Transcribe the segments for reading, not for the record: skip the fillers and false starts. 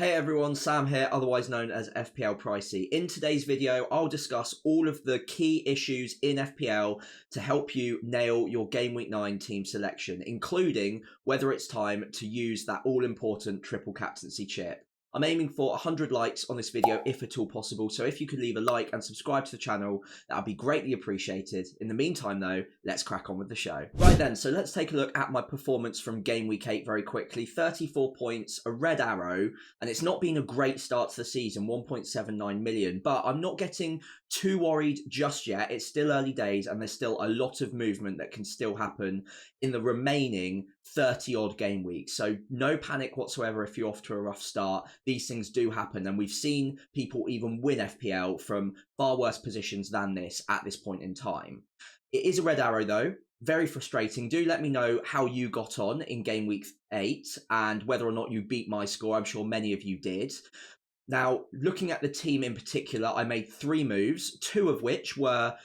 Hey everyone, Sam here, otherwise known as FPL Pricey. In today's video, I'll discuss all of the key issues in FPL to help you nail your Game Week 9 team selection, including whether it's time to use that all-important triple captaincy chip. I'm aiming for 100 likes on this video if at all possible, so if you could leave a like and subscribe to the channel, that would be greatly appreciated. In the meantime though, let's crack on with the show. Right then, so let's take a look at my performance from Game Week 8 very quickly. 34 points, a red arrow, and it's not been a great start to the season, 1.79 million, but I'm not getting too worried just yet. It's still early days and there's still a lot of movement that can still happen in the remaining 30 odd game weeks. So no panic whatsoever if you're off to a rough start. These things do happen, and we've seen people even win FPL from far worse positions than this at this point in time. It is a red arrow though, very frustrating. Do let me know how you got on in Game Week 8 and whether or not you beat my score. I'm sure many of you did. Now, looking at the team in particular, I made 3 moves, 2 of which were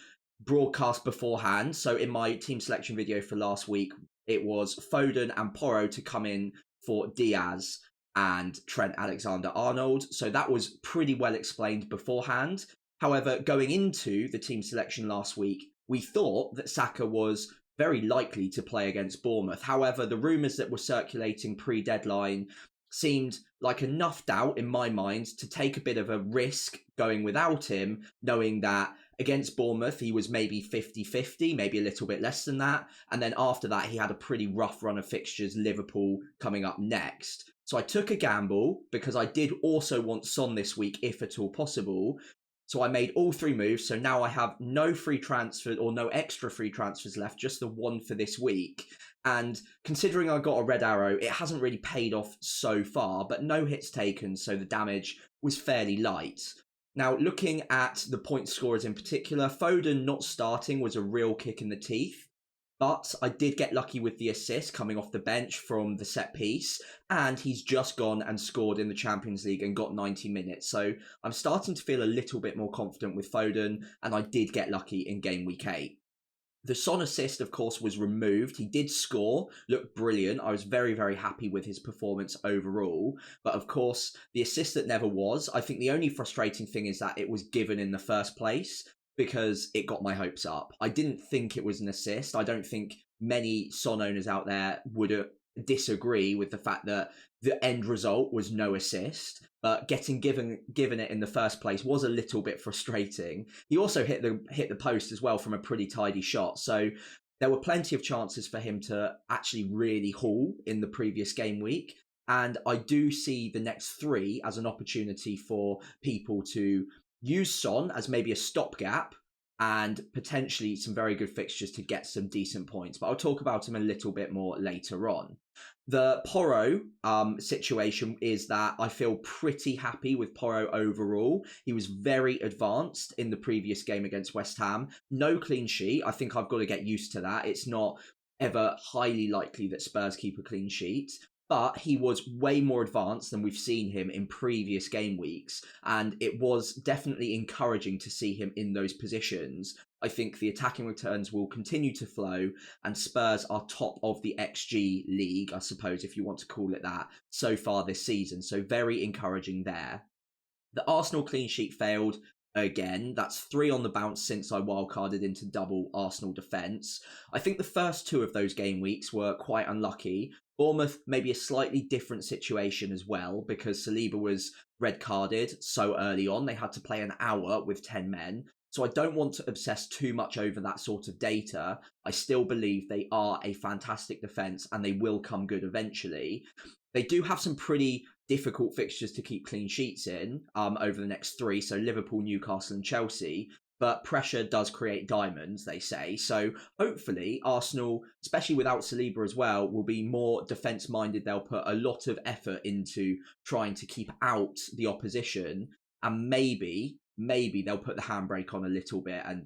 broadcast beforehand. So in my team selection video for last week, it was Foden and Porro to come in for Diaz and Trent Alexander-Arnold. So that was pretty well explained beforehand. However, going into the team selection last week, we thought that Saka was very likely to play against Bournemouth. However, the rumours that were circulating pre-deadline seemed like enough doubt in my mind to take a bit of a risk going without him, knowing that against Bournemouth, he was maybe 50-50, maybe a little bit less than that. And then after that, he had a pretty rough run of fixtures, Liverpool coming up next. So I took a gamble because I did also want Son this week, if at all possible. So I made all 3 moves. So now I have no free transfer or no extra free transfers left, just the one for this week. And considering I got a red arrow, it hasn't really paid off so far, but no hits taken. So the damage was fairly light. Now, looking at the point scorers in particular, Foden not starting was a real kick in the teeth. But I did get lucky with the assist coming off the bench from the set piece, and he's just gone and scored in the Champions League and got 90 minutes. So I'm starting to feel a little bit more confident with Foden, and I did get lucky in Game Week 8. The Son assist, of course, was removed. He did score, looked brilliant. I was very, very happy with his performance overall. But of course, the assist that never was, I think the only frustrating thing is that it was given in the first place, because it got my hopes up. I didn't think it was an assist. I don't think many Son owners out there would disagree with the fact that the end result was no assist, but getting given it in the first place was a little bit frustrating. He also hit the post as well from a pretty tidy shot, so there were plenty of chances for him to actually really haul in the previous game week. And I do see the next 3 as an opportunity for people to use Son as maybe a stopgap and potentially some very good fixtures to get some decent points. But I'll talk about him a little bit more later on. The Porro situation is that I feel pretty happy with Porro overall. He was very advanced in the previous game against West Ham. No clean sheet. I think I've got to get used to that. It's not ever highly likely that Spurs keep a clean sheet. But he was way more advanced than we've seen him in previous game weeks, and it was definitely encouraging to see him in those positions. I think the attacking returns will continue to flow, and Spurs are top of the XG league, I suppose, if you want to call it that, so far this season. So very encouraging there. The Arsenal clean sheet failed again. That's 3 on the bounce since I wildcarded into double Arsenal defence. I think the first 2 of those game weeks were quite unlucky. Bournemouth, maybe a slightly different situation as well, because Saliba was red carded so early on. They had to play an hour with 10 men. So I don't want to obsess too much over that sort of data. I still believe they are a fantastic defence and they will come good eventually. They do have some pretty difficult fixtures to keep clean sheets in over the next 3. So Liverpool, Newcastle and Chelsea. But pressure does create diamonds, they say. So hopefully Arsenal, especially without Saliba as well, will be more defence-minded. They'll put a lot of effort into trying to keep out the opposition. And maybe they'll put the handbrake on a little bit and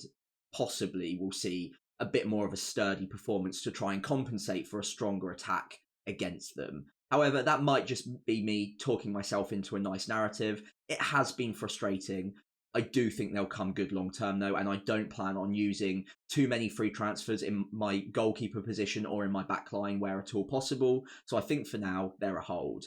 possibly we'll see a bit more of a sturdy performance to try and compensate for a stronger attack against them. However, that might just be me talking myself into a nice narrative. It has been frustrating. I do think they'll come good long term though, and I don't plan on using too many free transfers in my goalkeeper position or in my backline where at all possible. So I think for now they're a hold.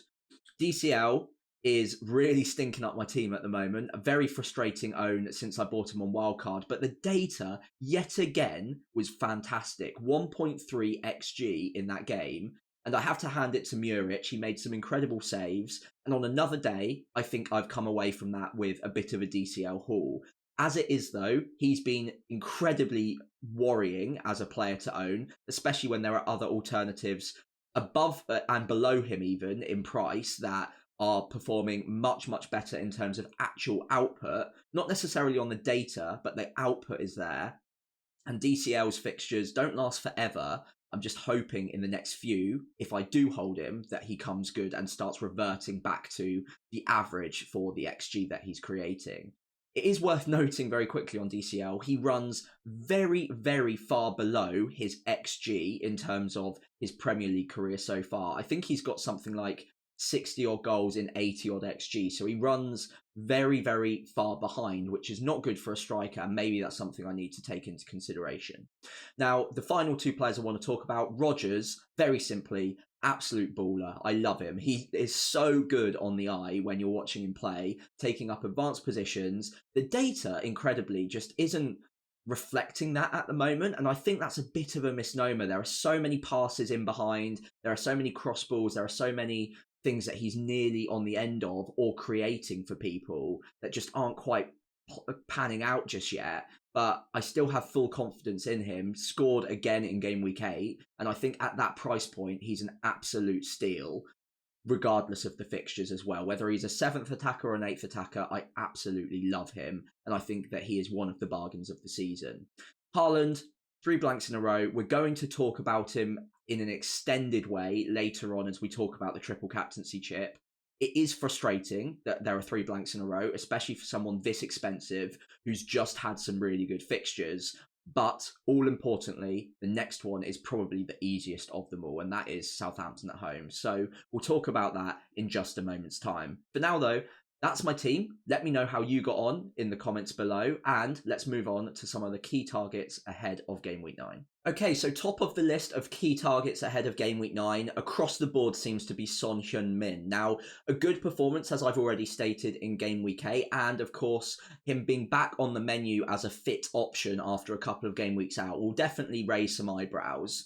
DCL is really stinking up my team at the moment. A very frustrating own since I bought him on wildcard, but the data yet again was fantastic. 1.3 XG in that game. And I have to hand it to Muric. He made some incredible saves. And on another day, I think I've come away from that with a bit of a DCL haul. As it is, though, he's been incredibly worrying as a player to own, especially when there are other alternatives above and below him even in price that are performing much, much better in terms of actual output. Not necessarily on the data, but the output is there. And DCL's fixtures don't last forever. I'm just hoping in the next few, if I do hold him, that he comes good and starts reverting back to the average for the XG that he's creating. It is worth noting very quickly on DCL, he runs very, very far below his XG in terms of his Premier League career so far. I think he's got something like 60 odd goals in 80 odd XG. So he runs very, very far behind, which is not good for a striker. And maybe that's something I need to take into consideration. Now, the final two players I want to talk about, Rodgers, very simply, absolute baller. I love him. He is so good on the eye when you're watching him play, taking up advanced positions. The data, incredibly, just isn't reflecting that at the moment, and I think that's a bit of a misnomer. There are so many passes in behind, there are so many cross balls, there are so many things that he's nearly on the end of or creating for people that just aren't quite panning out just yet. But I still have full confidence in him. Scored again in game week 8, and I think at that price point he's an absolute steal, regardless of the fixtures as well. Whether he's a 7th attacker or an 8th attacker, I absolutely love him, and I think that he is one of the bargains of the season. Haaland, 3 blanks in a row. We're going to talk about him in an extended way later on as we talk about the triple captaincy chip. It is frustrating that there are 3 blanks in a row, especially for someone this expensive who's just had some really good fixtures. But all importantly, the next one is probably the easiest of them all, and that is Southampton at home. So we'll talk about that in just a moment's time. For now, though, that's my team. Let me know how you got on in the comments below, and let's move on to some of the key targets ahead of Game Week 9. Okay, so top of the list of key targets ahead of Game Week 9, across the board seems to be Son Heung-min. Now, a good performance, as I've already stated, in Game Week 8, and of course, him being back on the menu as a fit option after a couple of game weeks out will definitely raise some eyebrows.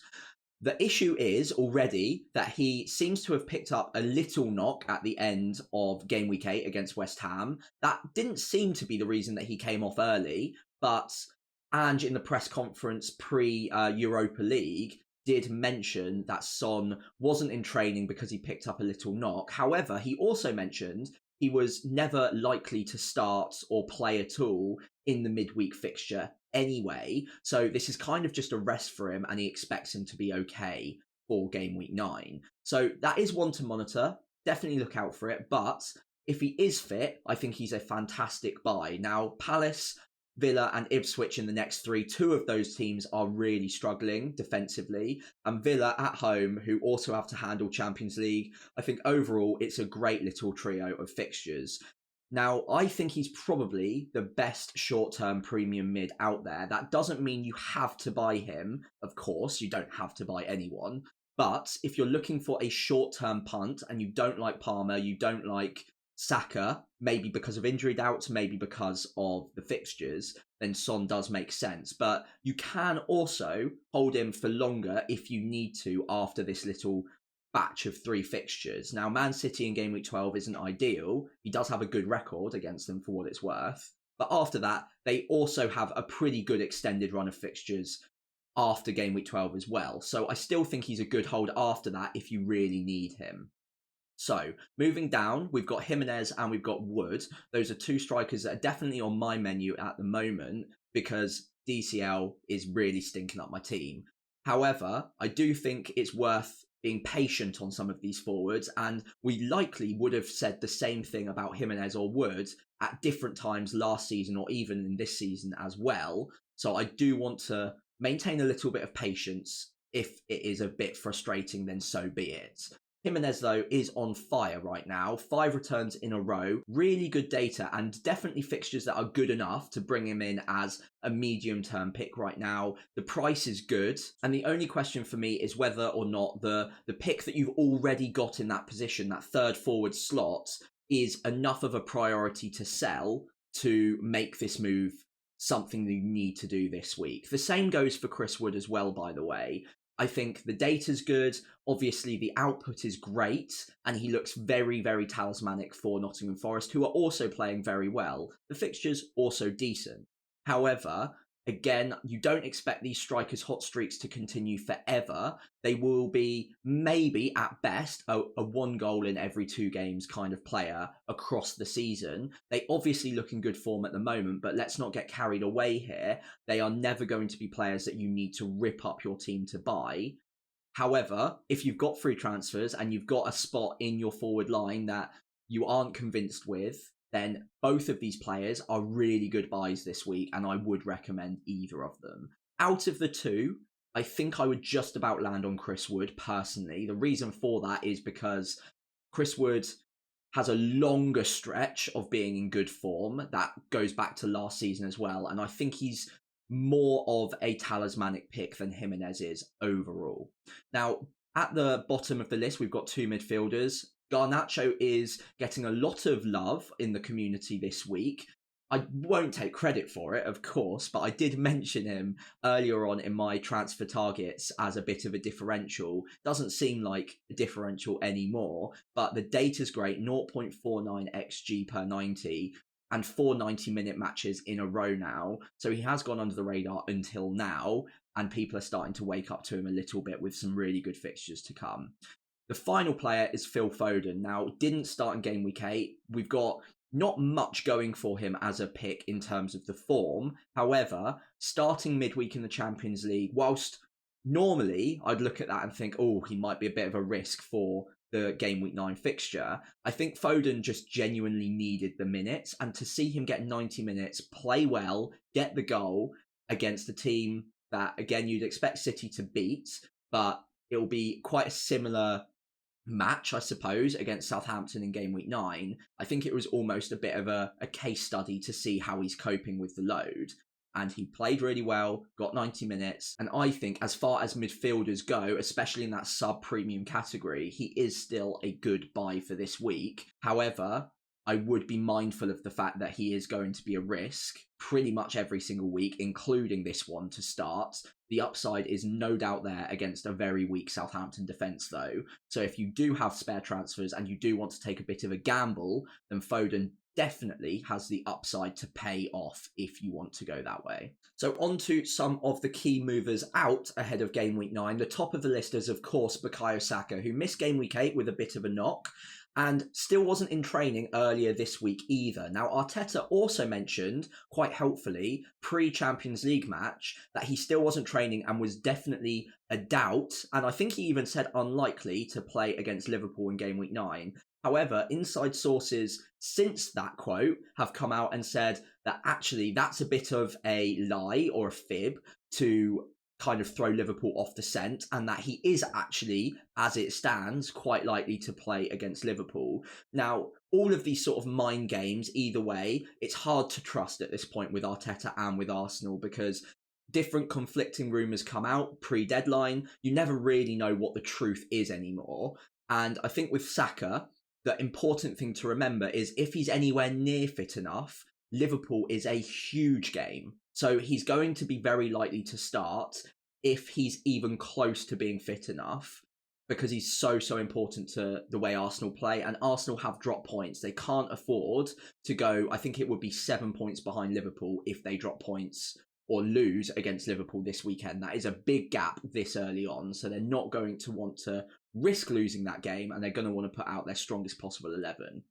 The issue is already that he seems to have picked up a little knock at the end of Game Week 8 against West Ham. That didn't seem to be the reason that he came off early, but Ange in the press conference pre-Europa League did mention that Son wasn't in training because he picked up a little knock. However, he also mentioned he was never likely to start or play at all in the midweek fixture anyway. So this is kind of just a rest for him, and he expects him to be okay for Game Week 9. So that is one to monitor. Definitely look out for it. But if he is fit, I think he's a fantastic buy. Now, Palace, Villa and Ipswich in the next 3, 2 of those teams are really struggling defensively. And Villa at home, who also have to handle Champions League. I think overall it's a great little trio of fixtures. Now, I think he's probably the best short-term premium mid out there. That doesn't mean you have to buy him. Of course, you don't have to buy anyone. But if you're looking for a short-term punt and you don't like Palmer, you don't like Saka, maybe because of injury doubts, maybe because of the fixtures, then Son does make sense. But you can also hold him for longer if you need to after this little batch of 3 fixtures. Now, Man City in Game Week 12 isn't ideal. He does have a good record against them for what it's worth. But after that, they also have a pretty good extended run of fixtures after Game Week 12 as well. So I still think he's a good hold after that if you really need him. So, moving down, we've got Jimenez and we've got Wood. Those are 2 strikers that are definitely on my menu at the moment because DCL is really stinking up my team. However, I do think it's worth being patient on some of these forwards, and we likely would have said the same thing about Jimenez or Wood at different times last season or even in this season as well. So I do want to maintain a little bit of patience. If it is a bit frustrating, then so be it. Jimenez, though, is on fire right now. 5 returns in a row. Really good data and definitely fixtures that are good enough to bring him in as a medium-term pick right now. The price is good. And the only question for me is whether or not the pick that you've already got in that position, that third forward slot, is enough of a priority to sell to make this move something that you need to do this week. The same goes for Chris Wood as well, by the way. I think the data's good. Obviously, the output is great, and he looks very, very talismanic for Nottingham Forest, who are also playing very well. The fixture's also decent. However, again, you don't expect these strikers' hot streaks to continue forever. They will be maybe at best a 1 goal in every 2 games kind of player across the season. They obviously look in good form at the moment, but let's not get carried away here. They are never going to be players that you need to rip up your team to buy. However, if you've got free transfers and you've got a spot in your forward line that you aren't convinced with, then both of these players are really good buys this week, and I would recommend either of them. Out of the two, I think I would just about land on Chris Wood, personally. The reason for that is because Chris Wood has a longer stretch of being in good form. That goes back to last season as well, and I think he's more of a talismanic pick than Jimenez is overall. Now, at the bottom of the list, we've got 2 midfielders. Garnacho is getting a lot of love in the community this week. I won't take credit for it, of course, but I did mention him earlier on in my transfer targets as a bit of a differential. Doesn't seem like a differential anymore, but the data's great, 0.49 XG per 90, and 4 90-minute matches in a row now. So he has gone under the radar until now, and people are starting to wake up to him a little bit with some really good fixtures to come. The final player is Phil Foden. Now, didn't start in game week 8. We've got not much going for him as a pick in terms of the form. However, starting midweek in the Champions League, whilst normally I'd look at that and think, oh, he might be a bit of a risk for the game week 9 fixture, I think Foden just genuinely needed the minutes, and to see him get 90 minutes, play well, get the goal against a team that, again, you'd expect City to beat, but it'll be quite a similar match, I suppose, against Southampton in game week 9. I think it was almost a bit of a case study to see how he's coping with the load. And he played really well, got 90 minutes. And I think as far as midfielders go, especially in that sub-premium category, he is still a good buy for this week. However, I would be mindful of the fact that he is going to be a risk pretty much every single week, including this one to start. The upside is no doubt there against a very weak Southampton defence, though. So if you do have spare transfers and you do want to take a bit of a gamble, then Foden definitely has the upside to pay off if you want to go that way. So on to some of the key movers out ahead of game week 9. The top of the list is, of course, Bukayo Saka, who missed game week 8 with a bit of a knock, and still wasn't in training earlier this week either. Now, Arteta also mentioned, quite helpfully, pre-Champions League match, that he still wasn't training and was definitely a doubt, and I think he even said unlikely to play against Liverpool in game week 9. However, inside sources since that quote have come out and said that actually that's a bit of a lie or a fib to kind of throw Liverpool off the scent, and that he is actually, as it stands, quite likely to play against Liverpool. Now, all of these sort of mind games, either way, it's hard to trust at this point with Arteta and with Arsenal, because different conflicting rumours come out pre-deadline. You never really know what the truth is anymore. And I think with Saka, the important thing to remember is if he's anywhere near fit enough, Liverpool is a huge game. So he's going to be very likely to start if he's even close to being fit enough, because he's so important to the way Arsenal play. And Arsenal have drop points. They can't afford to go, I think it would be 7 points behind Liverpool if they drop points or lose against Liverpool this weekend. That is a big gap this early on. So they're not going to want to risk losing that game, and they're going to want to put out their strongest possible 11.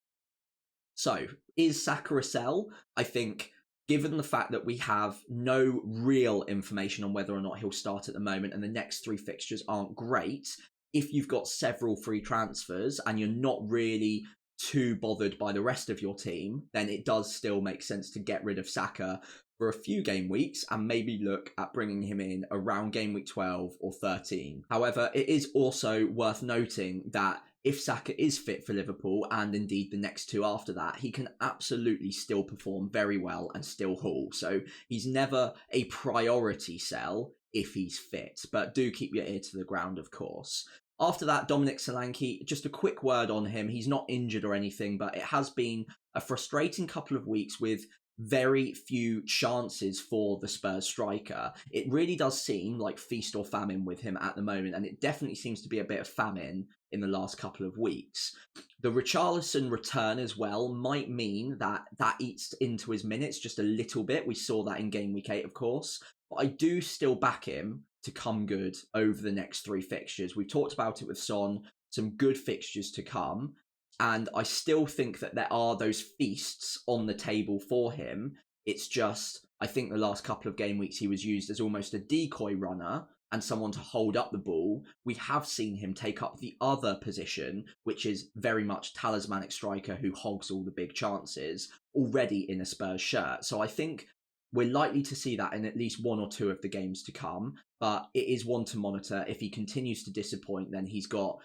So, is Saka a sell? I think, given the fact that we have no real information on whether or not he'll start at the moment, and the next 3 fixtures aren't great, if you've got several free transfers and you're not really too bothered by the rest of your team, then it does still make sense to get rid of Saka for a few game weeks and maybe look at bringing him in around game week 12 or 13. However, it is also worth noting that if Saka is fit for Liverpool, and indeed the next 2 after that, he can absolutely still perform very well and still haul. So he's never a priority sell if he's fit, but do keep your ear to the ground, of course. After that, Dominic Solanke, just a quick word on him. He's not injured or anything, but it has been a frustrating couple of weeks with very few chances for the Spurs striker. It really does seem like feast or famine with him at the moment, and it definitely seems to be a bit of famine in the last couple of weeks. The Richarlison return as well might mean that eats into his minutes just a little bit. We saw that in game week 8, of course, but I do still back him to come good over the next 3 fixtures. We've talked about it with Son, some good fixtures to come. And I still think that there are those feasts on the table for him. It's just, I think the last couple of game weeks he was used as almost a decoy runner and someone to hold up the ball. We have seen him take up the other position, which is very much talismanic striker who hogs all the big chances, already in a Spurs shirt. So I think we're likely to see that in at least 1 or 2 of the games to come, but it is one to monitor. If he continues to disappoint, then he's got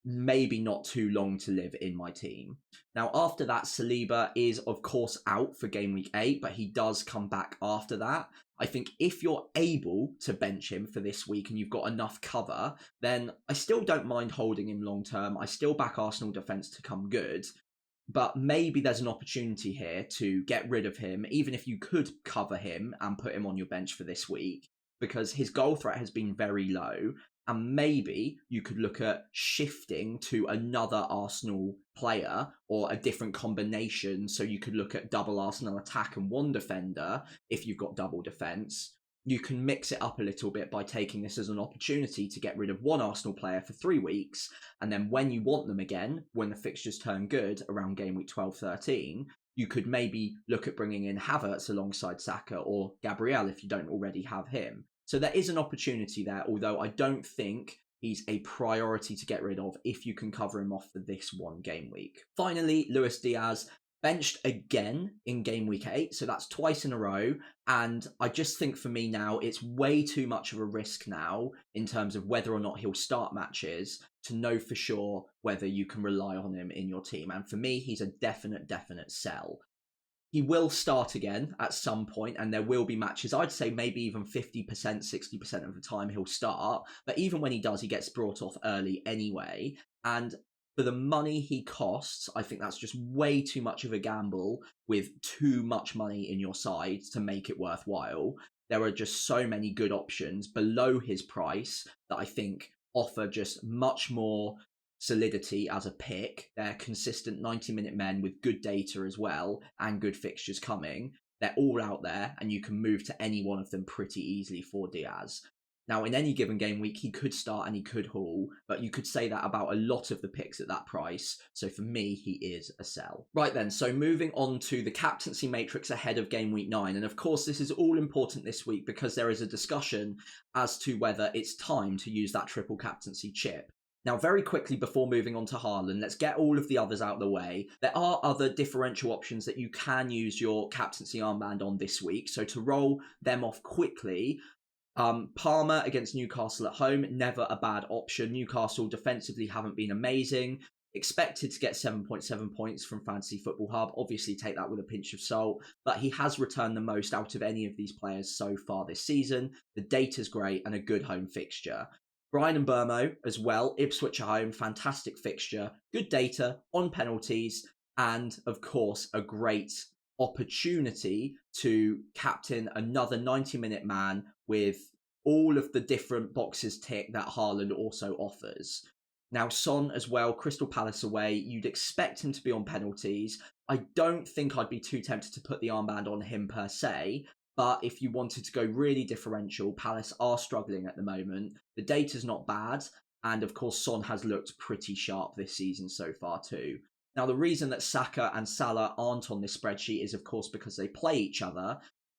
maybe not too long to live in my team. Now, after that, Saliba is, of course, out for game week 8, but he does come back after that. I think if you're able to bench him for this week and you've got enough cover, then I still don't mind holding him long term. I still back Arsenal defence to come good. But maybe there's an opportunity here to get rid of him, even if you could cover him and put him on your bench for this week, because his goal threat has been very low. And maybe you could look at shifting to another Arsenal player or a different combination. So you could look at double Arsenal attack and 1 defender if you've got double defence. You can mix it up a little bit by taking this as an opportunity to get rid of 1 Arsenal player for 3 weeks. And then when you want them again, when the fixtures turn good around game week 12-13, you could maybe look at bringing in Havertz alongside Saka or Gabriel if you don't already have him. So there is an opportunity there, although I don't think he's a priority to get rid of if you can cover him off for this 1 game week. Finally, Luis Diaz, benched again in game week 8, so that's twice in a row, and I just think for me now, it's way too much of a risk now in terms of whether or not he'll start matches to know for sure whether you can rely on him in your team, and for me, he's a definite sell. He will start again at some point, and there will be matches. I'd say maybe even 50%, 60% of the time he'll start. But even when he does, he gets brought off early anyway. And for the money he costs, I think that's just way too much of a gamble with too much money in your side to make it worthwhile. There are just so many good options below his price that I think offer just much more solidity as a pick. They're consistent 90-minute men with good data as well and good fixtures coming. They're all out there and you can move to any one of them pretty easily for Diaz. Now, in any given game week, he could start and he could haul, but you could say that about a lot of the picks at that price. So for me, he is a sell. Right then, so moving on to the Captaincy Matrix ahead of game week 9. And of course, this is all important this week because there is a discussion as to whether it's time to use that triple captaincy chip. Now, very quickly before moving on to Haaland, let's get all of the others out of the way. There are other differential options that you can use your captaincy armband on this week. So to roll them off quickly, Palmer against Newcastle at home, never a bad option. Newcastle defensively haven't been amazing. Expected to get 7.7 points from Fantasy Football Hub. Obviously take that with a pinch of salt, but he has returned the most out of any of these players so far this season. The data's great and a good home fixture. Brian and Burmo as well, Ipswich at home, fantastic fixture, good data on penalties, and of course a great opportunity to captain another 90-minute man with all of the different boxes ticked that Haaland also offers. Now Son as well, Crystal Palace away, you'd expect him to be on penalties. I don't think I'd be too tempted to put the armband on him per se, but if you wanted to go really differential, Palace are struggling at the moment. The data's not bad. And of course, Son has looked pretty sharp this season so far too. Now, the reason that Saka and Salah aren't on this spreadsheet is, of course, because they play each other.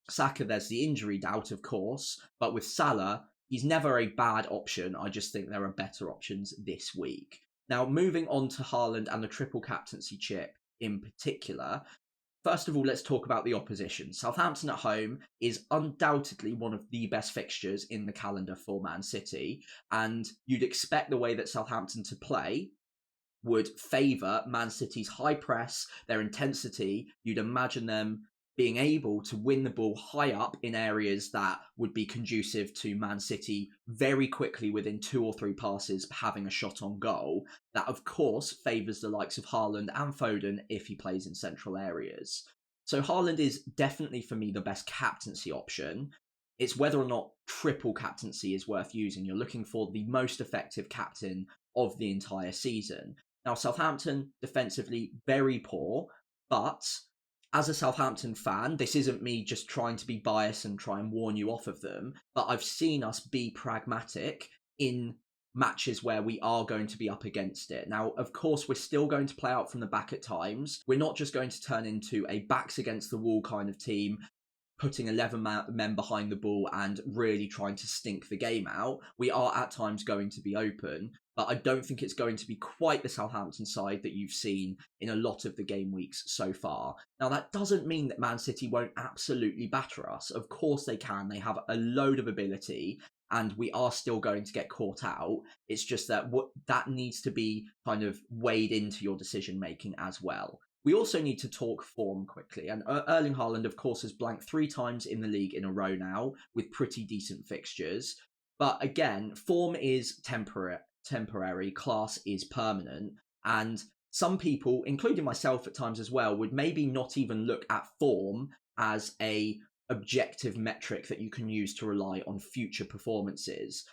Saka, there's the injury doubt, of course. But with Salah, he's never a bad option. I just think there are better options this week. Now, moving on to Haaland and the triple captaincy chip in particular. First of all, let's talk about the opposition. Southampton at home is undoubtedly one of the best fixtures in the calendar for Man City, and you'd expect the way that Southampton to play would favour Man City's high press, their intensity. You'd imagine them being able to win the ball high up in areas that would be conducive to Man City very quickly within 2 or 3 passes having a shot on goal. That, of course, favours the likes of Haaland and Foden if he plays in central areas. So Haaland is definitely, for me, the best captaincy option. It's whether or not triple captaincy is worth using. You're looking for the most effective captain of the entire season. Now, Southampton, defensively, very poor, but as a Southampton fan, this isn't me just trying to be biased and try and warn you off of them, but I've seen us be pragmatic in matches where we are going to be up against it. Now, of course, we're still going to play out from the back at times. We're not just going to turn into a backs against the wall kind of team, putting 11 men behind the ball and really trying to stink the game out. We are at times going to be open, but I don't think it's going to be quite the Southampton side that you've seen in a lot of the game weeks so far. Now, that doesn't mean that Man City won't absolutely batter us. Of course they can. They have a load of ability, and we are still going to get caught out. It's just that that needs to be kind of weighed into your decision making as well. We also need to talk form quickly, and Erling Haaland, of course, has blanked 3 times in the league in a row now with pretty decent fixtures. But again, form is temporary, class is permanent, and some people, including myself at times as well, would maybe not even look at form as a objective metric that you can use to rely on future performances.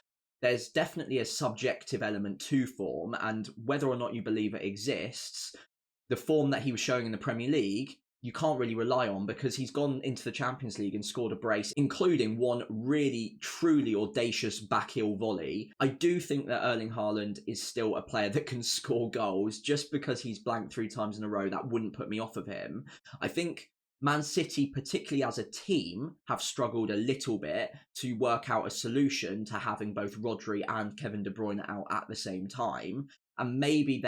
There's definitely a subjective element to form, and whether or not you believe it exists, the form that he was showing in the Premier League, you can't really rely on because he's gone into the Champions League and scored a brace, including one really, truly audacious backheel volley. I do think that Erling Haaland is still a player that can score goals. Just because he's blanked 3 times in a row, that wouldn't put me off of him. I think Man City, particularly as a team, have struggled a little bit to work out a solution to having both Rodri and Kevin De Bruyne out at the same time. And maybe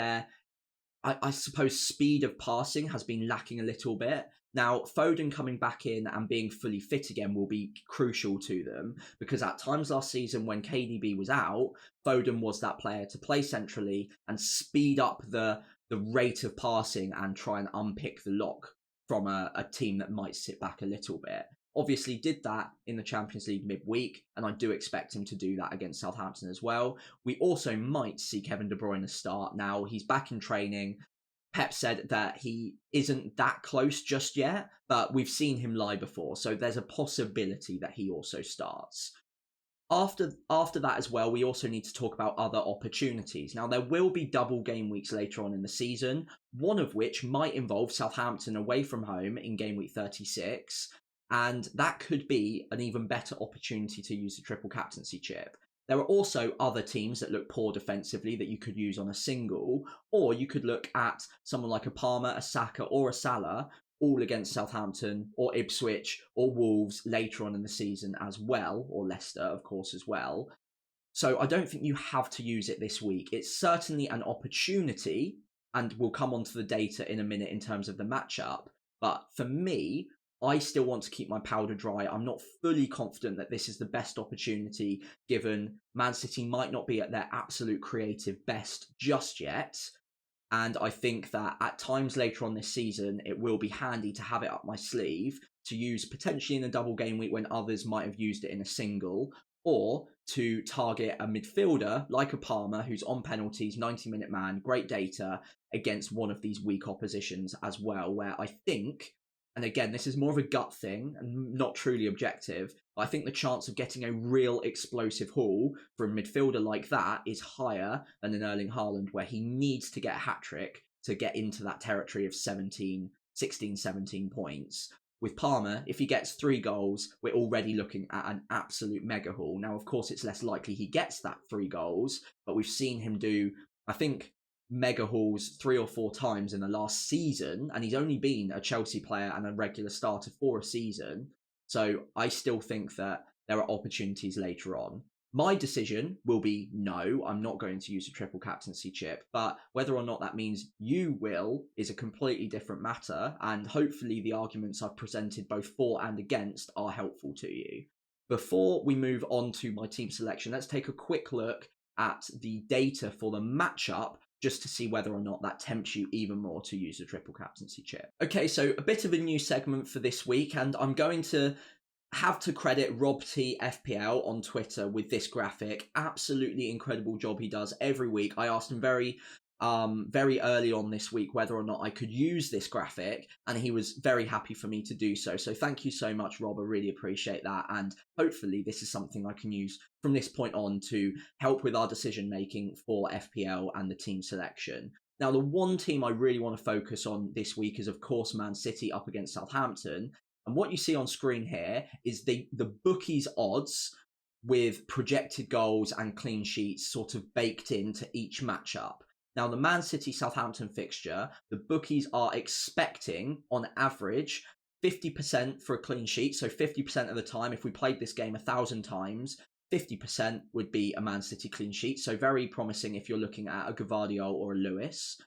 I suppose speed of passing has been lacking a little bit. Now, Foden coming back in and being fully fit again will be crucial to them, because at times last season when KDB was out, Foden was that player to play centrally and speed up the rate of passing and try and unpick the lock from a team that might sit back a little bit. Obviously did that in the Champions League midweek, and I do expect him to do that against Southampton as well. We also might see Kevin De Bruyne start. Now, he's back in training. Pep said that he isn't that close just yet, but we've seen him lie before, so there's a possibility that he also starts. After that as well, we also need to talk about other opportunities. Now, there will be double game weeks later on in the season, one of which might involve Southampton away from home in game week 36, and that could be an even better opportunity to use the triple captaincy chip. There are also other teams that look poor defensively that you could use on a single, or you could look at someone like a Palmer, a Saka, or a Salah, all against Southampton, or Ipswich, or Wolves later on in the season as well, or Leicester, of course, as well. So I don't think you have to use it this week. It's certainly an opportunity, and we'll come on to the data in a minute in terms of the matchup, but for me, I still want to keep my powder dry. I'm not fully confident that this is the best opportunity, given Man City might not be at their absolute creative best just yet. And I think that at times later on this season, it will be handy to have it up my sleeve to use potentially in a double game week when others might have used it in a single, or to target a midfielder like a Palmer who's on penalties, 90-minute man, great data against one of these weak oppositions as well, where I think, and again, this is more of a gut thing and not truly objective, but I think the chance of getting a real explosive haul for a midfielder like that is higher than an Erling Haaland, where he needs to get a hat-trick to get into that territory of 16, 17 points. With Palmer, if he gets 3 goals, we're already looking at an absolute mega haul. Now, of course, it's less likely he gets that 3 goals, but we've seen him do, I think, mega hauls 3 or 4 times in the last season, and he's only been a Chelsea player and a regular starter for a season. So I still think that there are opportunities later on. My decision will be no, I'm not going to use a triple captaincy chip, but whether or not that means you will is a completely different matter, and hopefully the arguments I've presented both for and against are helpful to you. Before we move on to my team selection, let's take a quick look at the data for the matchup just to see whether or not that tempts you even more to use the triple captaincy chip. Okay, so a bit of a new segment for this week, and I'm going to have to credit Rob T FPL on Twitter with this graphic. Absolutely incredible job he does every week. I asked him very early on this week whether or not I could use this graphic, and he was very happy for me to do so. So thank you so much, Rob. I really appreciate that, and hopefully this is something I can use from this point on to help with our decision making for FPL and the team selection. Now, the one team I really want to focus on this week is, of course, Man City up against Southampton. And what you see on screen here is the bookies odds with projected goals and clean sheets sort of baked into each matchup. Now, the Man City-Southampton fixture, the bookies are expecting, on average, 50% for a clean sheet. So 50% of the time, if we played this game 1,000 times, 50% would be a Man City clean sheet. So very promising if you're looking at a Gvardiol or a Lewis.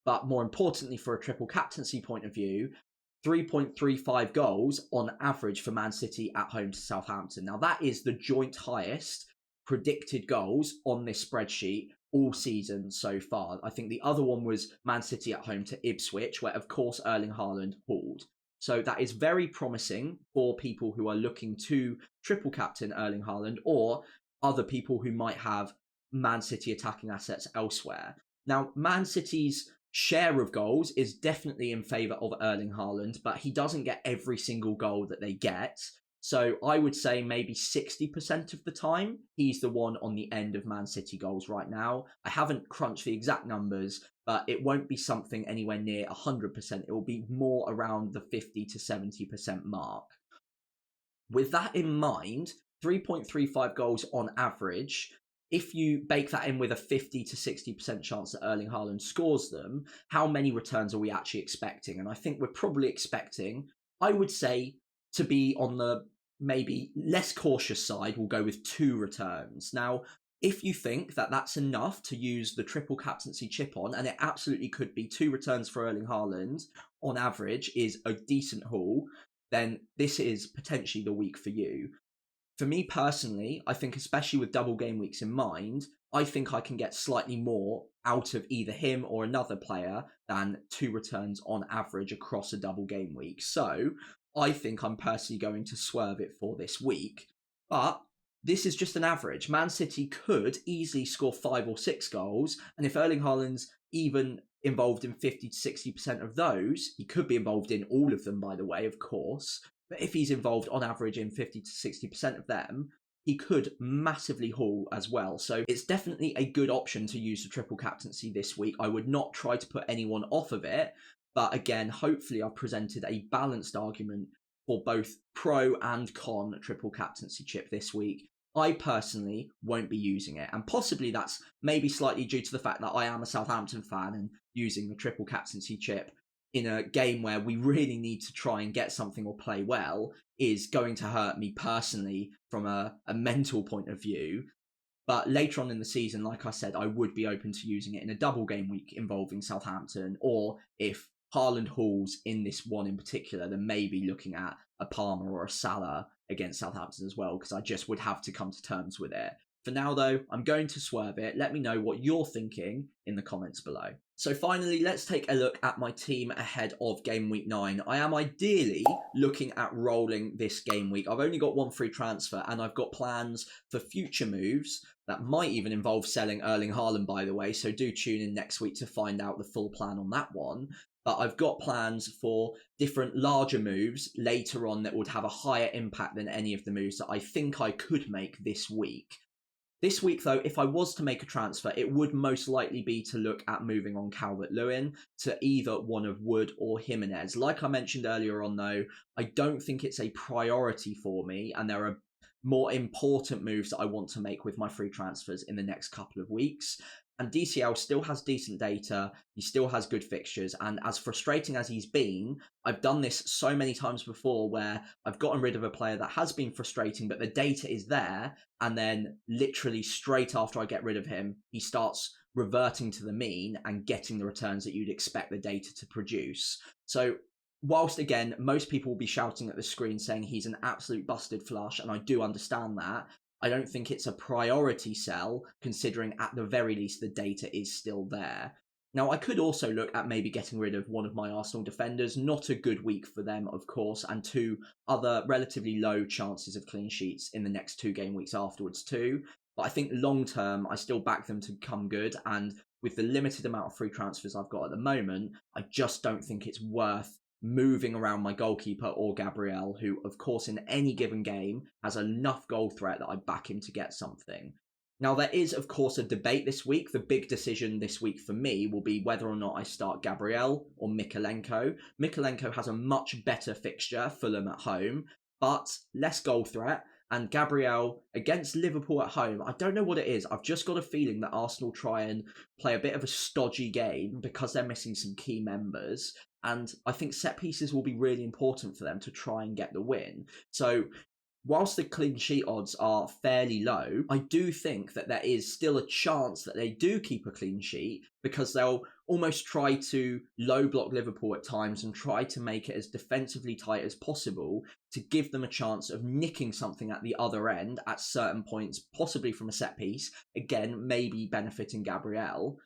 But more importantly, for a triple captaincy point of view, 3.35 goals on average for Man City at home to Southampton. Now, that is the joint highest predicted goals on this spreadsheet all season so far. I think the other one was Man City at home to Ipswich, where, of course, Erling Haaland hauled. So that is very promising for people who are looking to triple captain Erling Haaland, or other people who might have Man City attacking assets elsewhere. Now, Man City's share of goals is definitely in favour of Erling Haaland, but he doesn't get every single goal that they get. So I would say maybe 60% of the time, he's the one on the end of Man City goals right now. I haven't crunched the exact numbers, but it won't be something anywhere near 100%. It will be more around the 50 to 70% mark. With that in mind, 3.35 goals on average, if you bake that in with a 50 to 60% chance that Erling Haaland scores them, how many returns are we actually expecting? And I think we're probably expecting, I would say, to be on the maybe less cautious side, we'll go with 2 returns. Now, if you think that that's enough to use the triple captaincy chip on, and it absolutely could be 2 returns for Erling Haaland on average is a decent haul, then this is potentially the week for you. For me personally, I think especially with double game weeks in mind, I think I can get slightly more out of either him or another player than 2 returns on average across a double game week. So I think I'm personally going to swerve it for this week. But this is just an average. Man City could easily score 5 or 6 goals. And if Erling Haaland's even involved in 50 to 60% of those, he could be involved in all of them, by the way, of course. But if he's involved on average in 50 to 60% of them, he could massively haul as well. So it's definitely a good option to use the triple captaincy this week. I would not try to put anyone off of it. But again, hopefully I've presented a balanced argument for both pro and con triple captaincy chip this week. I personally won't be using it. And possibly that's maybe slightly due to the fact that I am a Southampton fan, and using the triple captaincy chip in a game where we really need to try and get something or play well is going to hurt me personally from a mental point of view. But later on in the season, like I said, I would be open to using it in a double game week involving Southampton, or if Haaland hauls in this one in particular, then maybe looking at a Palmer or a Salah against Southampton as well, because I just would have to come to terms with it. For now, though, I'm going to swerve it. Let me know what you're thinking in the comments below. So finally, let's take a look at my team ahead of Game Week 9. I am ideally looking at rolling this game week. I've only got 1 free transfer, and I've got plans for future moves that might even involve selling Erling Haaland, by the way, so do tune in next week to find out the full plan on that one. But I've got plans for different larger moves later on that would have a higher impact than any of the moves that I think I could make this week. This week, though, if I was to make a transfer, it would most likely be to look at moving on Calvert-Lewin to either one of Wood or Jimenez. Like I mentioned earlier on, though, I don't think it's a priority for me, and there are more important moves that I want to make with my free transfers in the next couple of weeks. And DCL still has decent data, he still has good fixtures, and as frustrating as he's been, I've done this so many times before where I've gotten rid of a player that has been frustrating, but the data is there, and then literally straight after I get rid of him, he starts reverting to the mean and getting the returns that you'd expect the data to produce. So whilst, again, most people will be shouting at the screen saying he's an absolute busted flush, and I do understand that, I don't think it's a priority sell, considering at the very least the data is still there. Now, I could also look at maybe getting rid of one of my Arsenal defenders. Not a good week for them, of course, and two other relatively low chances of clean sheets in the next 2 game weeks afterwards too. But I think long term, I still back them to come good, and with the limited amount of free transfers I've got at the moment, I just don't think it's worth moving around my goalkeeper or Gabriel, who, of course, in any given game has enough goal threat that I back him to get something. Now, there is, of course, a debate this week. The big decision this week for me will be whether or not I start Gabriel or Mykolenko. Mykolenko has a much better fixture, Fulham at home, but less goal threat. And Gabriel against Liverpool at home, I don't know what it is. I've just got a feeling that Arsenal try and play a bit of a stodgy game because they're missing some key members. And I think set pieces will be really important for them to try and get the win. So whilst the clean sheet odds are fairly low, I do think that there is still a chance that they do keep a clean sheet, because they'll almost try to low block Liverpool at times and try to make it as defensively tight as possible to give them a chance of nicking something at the other end at certain points, possibly from a set piece, again, maybe benefiting Gabriel.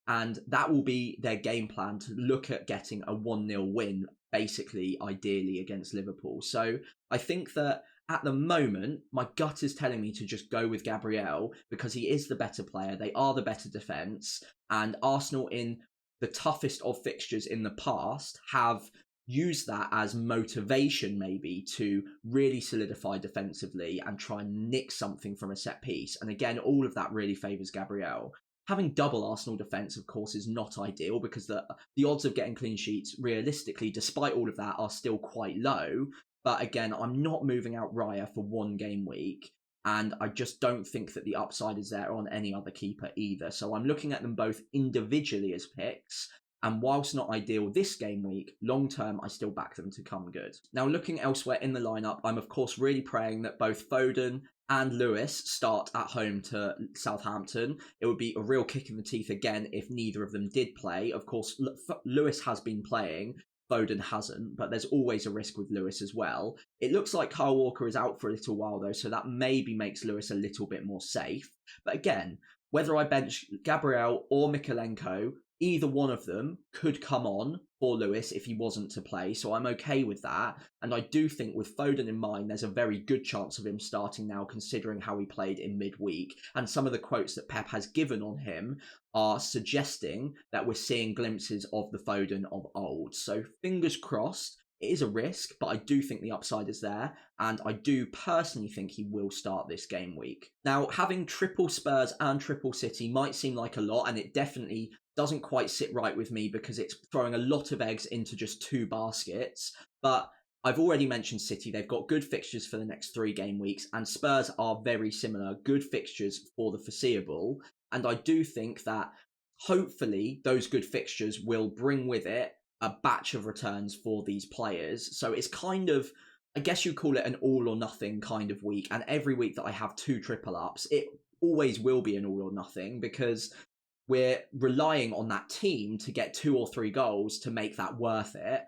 And that will be their game plan, to look at getting a 1-0 win, basically, ideally, against Liverpool. So I think that at the moment, my gut is telling me to just go with Gabriel because he is the better player. They are the better defence. And Arsenal, in the toughest of fixtures in the past, have used that as motivation maybe to really solidify defensively and try and nick something from a set piece. And again, all of that really favours Gabriel. Having double Arsenal defence, of course, is not ideal because the odds of getting clean sheets, realistically, despite all of that, are still quite low. But again, I'm not moving out Raya for 1 game week, and I just don't think that the upside is there on any other keeper either. So I'm looking at them both individually as picks, and whilst not ideal this game week, long term, I still back them to come good. Now, looking elsewhere in the lineup, I'm of course really praying that both Foden and Lewis start at home to Southampton. It would be a real kick in the teeth again if neither of them did play. Of course, Lewis has been playing, Foden hasn't, but there's always a risk with Lewis as well. It looks like Kyle Walker is out for a little while though, so that maybe makes Lewis a little bit more safe. But again, whether I bench Gabriel or Mykolenko, either one of them could come on for Lewis if he wasn't to play, so I'm okay with that. And I do think with Foden in mind, there's a very good chance of him starting now, considering how he played in midweek. And some of the quotes that Pep has given on him are suggesting that we're seeing glimpses of the Foden of old. So fingers crossed. It is a risk, but I do think the upside is there, and I do personally think he will start this game week. Now, having triple Spurs and triple City might seem like a lot, and it definitely doesn't quite sit right with me because it's throwing a lot of eggs into just 2 baskets, but I've already mentioned City. They've got good fixtures for the next 3 game weeks, and Spurs are very similar, good fixtures for the foreseeable, and I do think that hopefully those good fixtures will bring with it a batch of returns for these players. So it's kind of, I guess you call it an all or nothing kind of week. And every week that I have 2 triple ups, it always will be an all or nothing because we're relying on that team to get 2 or 3 goals to make that worth it.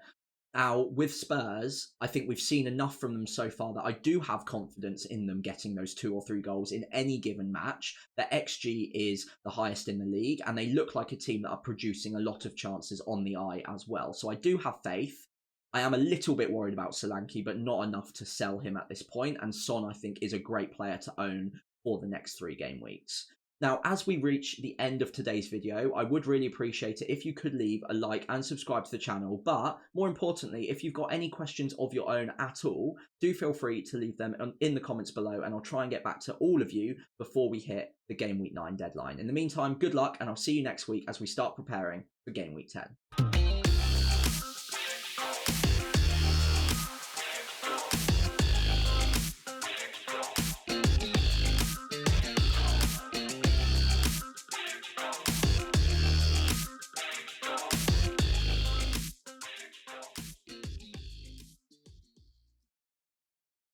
Now, with Spurs, I think we've seen enough from them so far that I do have confidence in them getting those 2 or 3 goals in any given match. Their XG is the highest in the league, and they look like a team that are producing a lot of chances on the eye as well. So I do have faith. I am a little bit worried about Solanke, but not enough to sell him at this point. And Son, I think, is a great player to own for the next 3 game weeks. Now, as we reach the end of today's video, I would really appreciate it if you could leave a like and subscribe to the channel. But more importantly, if you've got any questions of your own at all, do feel free to leave them in the comments below, and I'll try and get back to all of you before we hit the Game Week 9 deadline. In the meantime, good luck, and I'll see you next week as we start preparing for Game Week 10.